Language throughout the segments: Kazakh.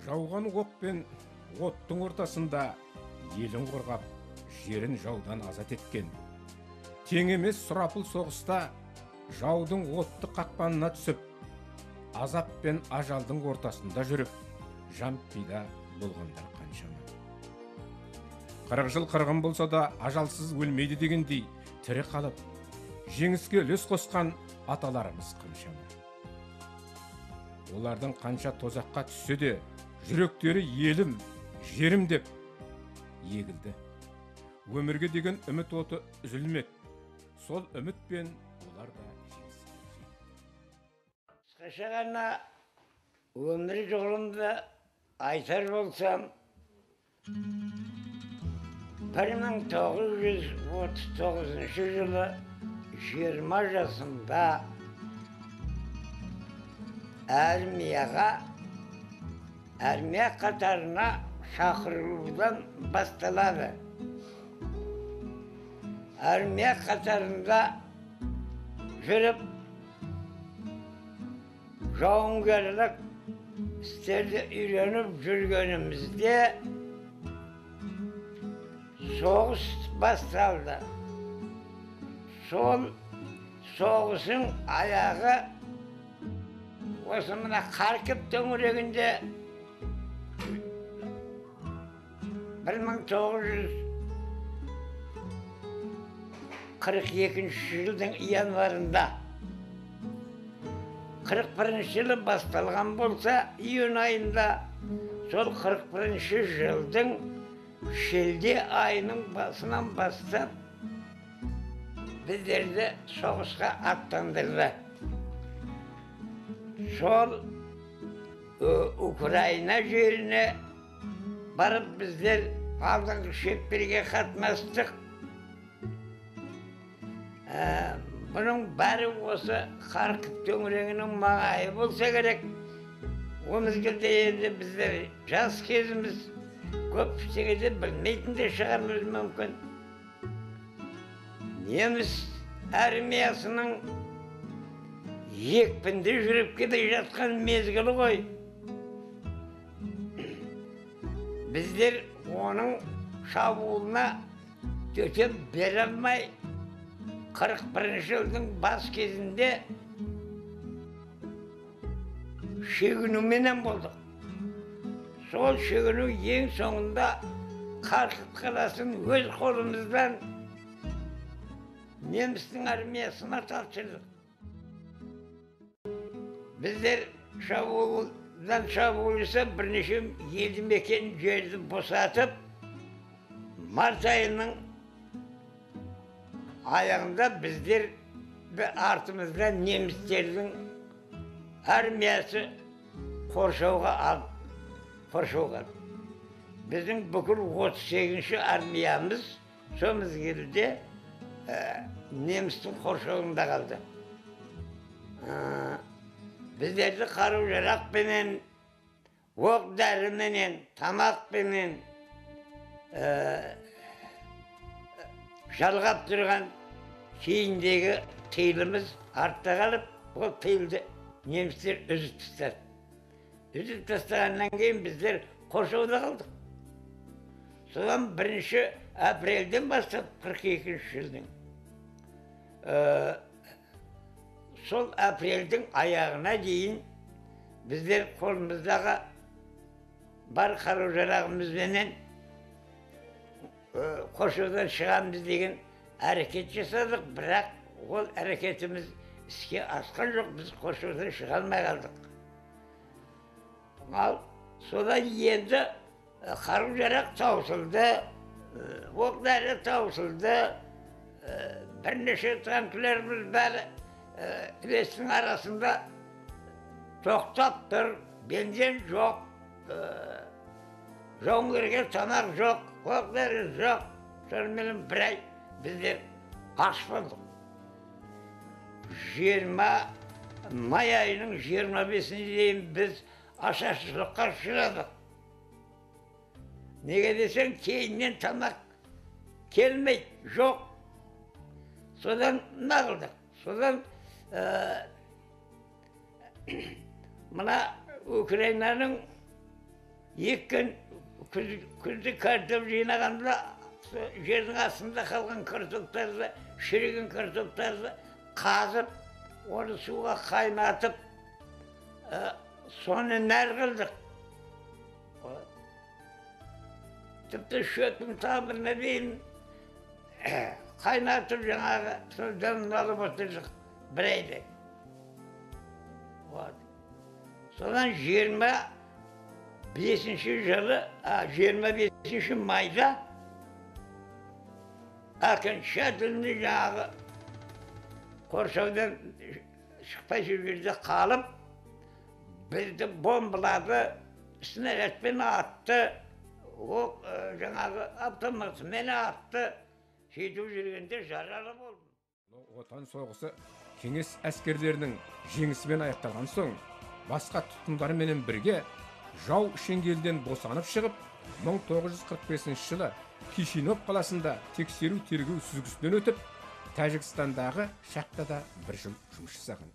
Жауған оқ пен оттың ортасында елін қорғап, жерін жаудан азат еткен. Тең емес сұрапыл соғыста жаудың отты қақпанына түсіп, азап пен ажалдың ортасында жүріп, жан пида болғандар қаншама. 40 жыл қырғын болса да ажалсыз өлмейді дегендей, тірі қалып, жеңіске үлес қосқан аталарымыз қаншама. Олардың қанша тозаққа түссе де, жүректері елім, жерім деп егілді. Өмірге деген үміт оты үзілмеді. Сол үмітпен олар да жеңіске жетті. Қысқаша ғана өмір жолында айтар болсам, 1939 жылы 20 жасында армия қатарына шақырылудан басталады. Армия қатарында жүріп, жауынгерлік істерді үйреніп жүргенімізде соғыс басталды. Сол соғысың аяғы осы мына Харьков төңірегінде 1942 жылдың январында 41 жылы басталған болса, июнь айында сол 41 жылдың шілде айының басынан бастап біздерді соғысқа аттандырды. Сол Украина жеріне барып біздер алдыңғы шептерге қатынастық. Бұның бәрі осы Харьков төңірегінің маңайы болса керек. О мезгілде енді біздер жас кезіміз, көп ештеңе білмейтін де шығармыз мүмкін. Неміс армиясының екпінде жүріп келе жатқан мезгілі ғой. Біздер оның шабуылына төтеп бере алмай, 41 жылдың бас кезінде шегінуменен болдық. Сол шегіну ең соңында Харьков қаласын өз қолымыздан немістің армиясына тапсырдық. Біздер шабуылдан шабуылса бірнеше елді мекен жерді босатып, март айының аяғында біздер артымыздан немістердің армиясы қоршауға алып. Біздің бүкіл 38-ші армиямыз сол мезгілде немістің қоршауында қалды. Біздерді қару-жарақпенен, оқ-дәріменен, тамақпенен жалғап тұрған кейіндегі тыйылымыз артта қалып, ол тыйылды немістер үзіп тастады. Үзіп тастағаннан кейін біздер қоршауда қалдық. Содан 1 апрельден бастап 42 жылдың. Сол апрельдің аяғына дейін біздер қолымыздағы бар қару-жарағымызбенен қоршаудан шығамыз деген әрекет жасадық, бірақ ол әрекетіміз іске асқан жоқ, біз қоршаудан шыға алмай қалдық. Ал содан енді қару-жарақ таусылды, оқ-дәрі таусылды, бірнеше танкілеріміз бәрі үлестің арасында тоқтап тұр, бензин жоқ, жауынгерге тамақ жоқ, оқ-дәрі жоқ. Сонымен бір ай біздер аш болдық. 20 май айының 25-іне дейін біз ашаршылыққа ұшырадық. Неге десең, кейіннен тамақ келмейді, жоқ. Содан нағылдық. Содан мына Украинаның еккен күзді картоп жинағанда жердің астында қалған картоптарды, шіріген картоптарды қазып, оны суға қайнатып, соны нәр қылдық. Тіпті шөптің тамырына дейін қайнатып жаңағы дәмін алып отырдық бір айдай. Содан 25 майда окончательно жаңағы қоршаудан шықпай жүргенде қалып, бізді бомбылады, снарядпен атты, жаңағы автоматымен атты, сөйтіп жүргенде жаралы болдым. Отан соғысы кеңес әскерлерінің жеңісімен аяқталған соң, басқа тұтқындарменен бірге жау шеңгелден босанып шығып, 1945 жылы Кишинев қаласында тексеру тергеу сүзгісінен өтіп, Тәжікстандағы шахтада бір жыл жұмыс жасаған.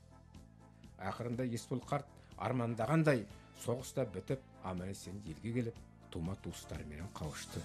Ақырында Есбол қарт армандағандай соғыста бітіп, аман-есен елге келіп, тума туыстарымен қауышты.